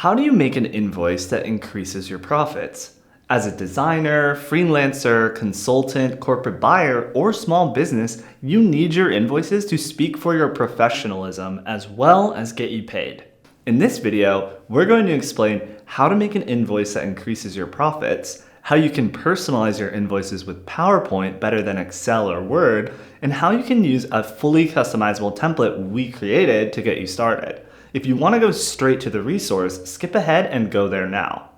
How do you make an invoice that increases your profits? As a designer, freelancer, consultant, corporate buyer, or small business, you need your invoices to speak for your professionalism as well as get you paid. In this video, we're going to explain how to make an invoice that increases your profits, how you can personalize your invoices with PowerPoint better than Excel or Word, and how you can use a fully customizable template we created to get you started. If you want to go straight to the resource, skip ahead and go there now.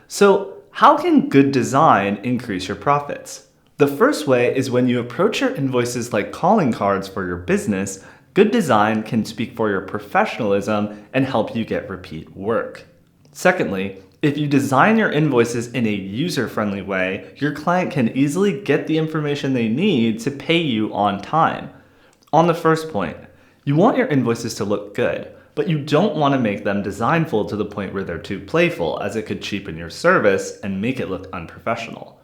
So, how can good design increase your profits? The first way is when you approach your invoices like calling cards for your business, good design can speak for your professionalism and help you get repeat work. Secondly, if you design your invoices in a user-friendly way, your client can easily get the information they need to pay you on time. On the first point, you want your invoices to look good, but you don't want to make them designful to the point where they're too playful, as it could cheapen your service and make it look unprofessional.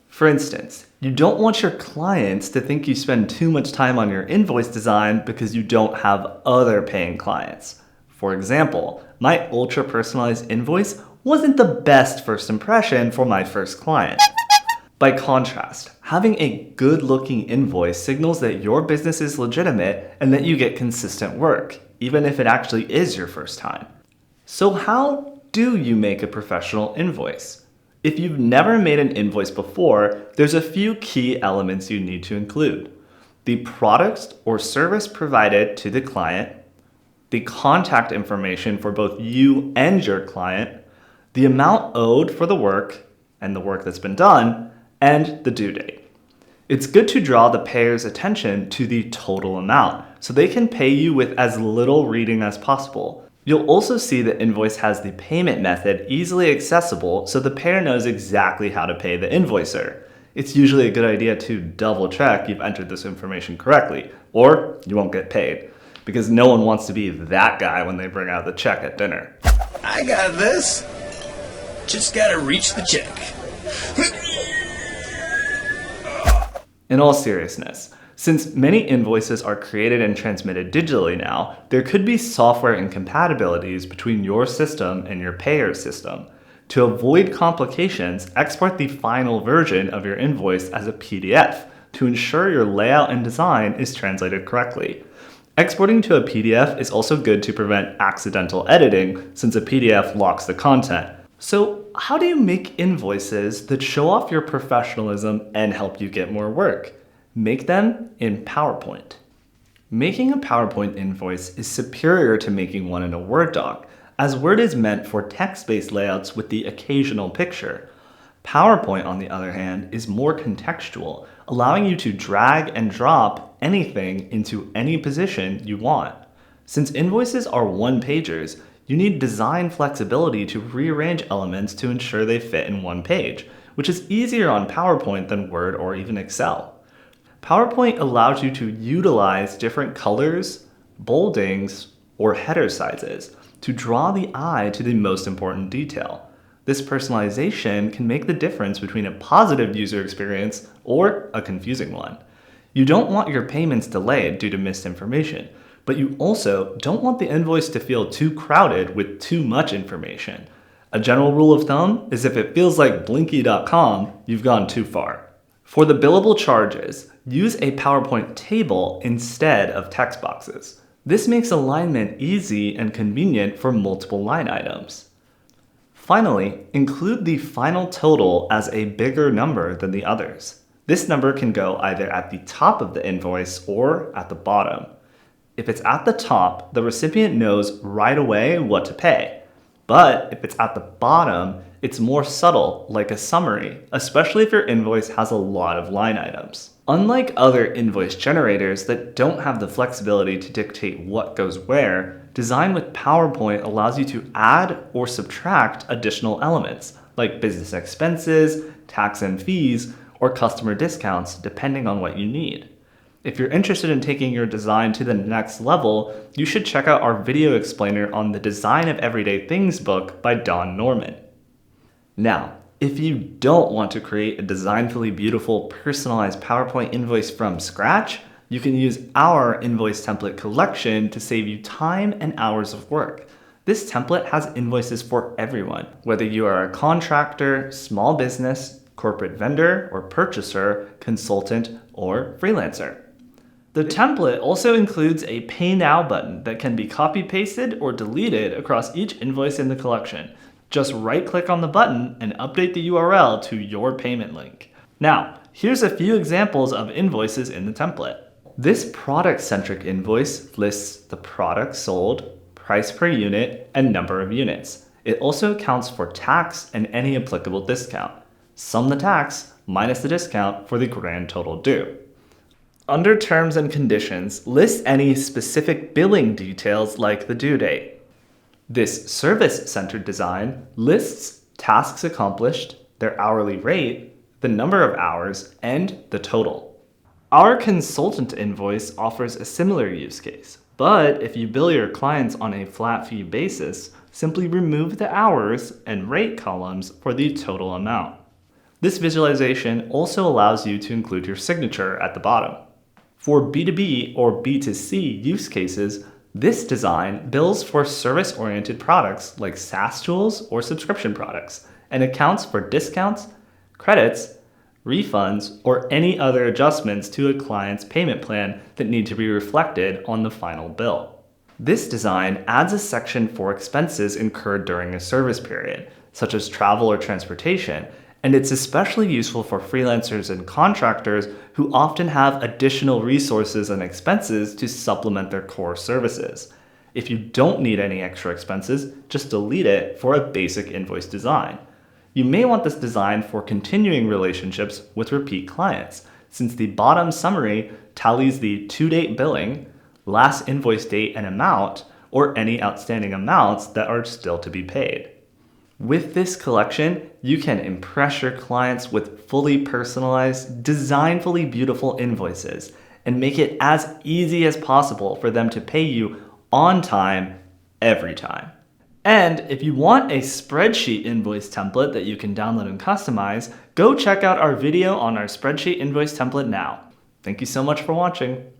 For instance, you don't want your clients to think you spend too much time on your invoice design because you don't have other paying clients. For example, my ultra personalized invoice wasn't the best first impression for my first client. By contrast, having a good-looking invoice signals that your business is legitimate and that you get consistent work, even if it actually is your first time. So how do you make a professional invoice? If you've never made an invoice before, there's a few key elements you need to include: the product or service provided to the client, the contact information for both you and your client, the amount owed for the work and the work that's been done, and the due date. It's good to draw the payer's attention to the total amount so they can pay you with as little reading as possible. You'll also see the invoice has the payment method easily accessible so the payer knows exactly how to pay the invoicer. It's usually a good idea to double check you've entered this information correctly, or you won't get paid, because no one wants to be that guy when they bring out the check at dinner. I got this. Just gotta reach the check. In all seriousness, since many invoices are created and transmitted digitally now, there could be software incompatibilities between your system and your payer's system. To avoid complications, export the final version of your invoice as a PDF to ensure your layout and design is translated correctly. Exporting to a PDF is also good to prevent accidental editing, since a PDF locks the content. So, how do you make invoices that show off your professionalism and help you get more work? Make them in PowerPoint. Making a PowerPoint invoice is superior to making one in a Word doc, as Word is meant for text-based layouts with the occasional picture. PowerPoint, on the other hand, is more contextual, allowing you to drag and drop anything into any position you want. Since invoices are one-pagers, you need design flexibility to rearrange elements to ensure they fit in one page, which is easier on PowerPoint than Word or even Excel. PowerPoint allows you to utilize different colors, boldings, or header sizes to draw the eye to the most important detail. This personalization can make the difference between a positive user experience or a confusing one. You don't want your payments delayed due to missed information, but you also don't want the invoice to feel too crowded with too much information. A general rule of thumb is if it feels like Blinky.com, you've gone too far. For the billable charges, use a PowerPoint table instead of text boxes. This makes alignment easy and convenient for multiple line items. Finally, include the final total as a bigger number than the others. This number can go either at the top of the invoice or at the bottom. If it's at the top, the recipient knows right away what to pay. But if it's at the bottom, it's more subtle, like a summary, especially if your invoice has a lot of line items. Unlike other invoice generators that don't have the flexibility to dictate what goes where, design with PowerPoint allows you to add or subtract additional elements, like business expenses, tax and fees, or customer discounts, depending on what you need. If you're interested in taking your design to the next level, you should check out our video explainer on the Design of Everyday Things book by Don Norman. Now, if you don't want to create a designfully beautiful, personalized PowerPoint invoice from scratch, you can use our invoice template collection to save you time and hours of work. This template has invoices for everyone, whether you are a contractor, small business, corporate vendor or purchaser, consultant, or freelancer. The template also includes a Pay Now button that can be copy-pasted or deleted across each invoice in the collection. Just right-click on the button and update the URL to your payment link. Now, here's a few examples of invoices in the template. This product-centric invoice lists the product sold, price per unit, and number of units. It also accounts for tax and any applicable discount. Sum the tax minus the discount for the grand total due. Under terms and conditions, list any specific billing details like the due date. This service-centered design lists tasks accomplished, their hourly rate, the number of hours, and the total. Our consultant invoice offers a similar use case, but if you bill your clients on a flat fee basis, simply remove the hours and rate columns for the total amount. This visualization also allows you to include your signature at the bottom. For B2B or B2C use cases, this design bills for service-oriented products like SaaS tools or subscription products and accounts for discounts, credits, refunds, or any other adjustments to a client's payment plan that need to be reflected on the final bill. This design adds a section for expenses incurred during a service period, such as travel or transportation, and it's especially useful for freelancers and contractors who often have additional resources and expenses to supplement their core services. If you don't need any extra expenses, just delete it for a basic invoice design. You may want this design for continuing relationships with repeat clients, since the bottom summary tallies the to-date billing, last invoice date and amount, or any outstanding amounts that are still to be paid. With this collection, you can impress your clients with fully personalized, designfully beautiful invoices and make it as easy as possible for them to pay you on time, every time. And if you want a spreadsheet invoice template that you can download and customize, go check out our video on our spreadsheet invoice template now. Thank you so much for watching.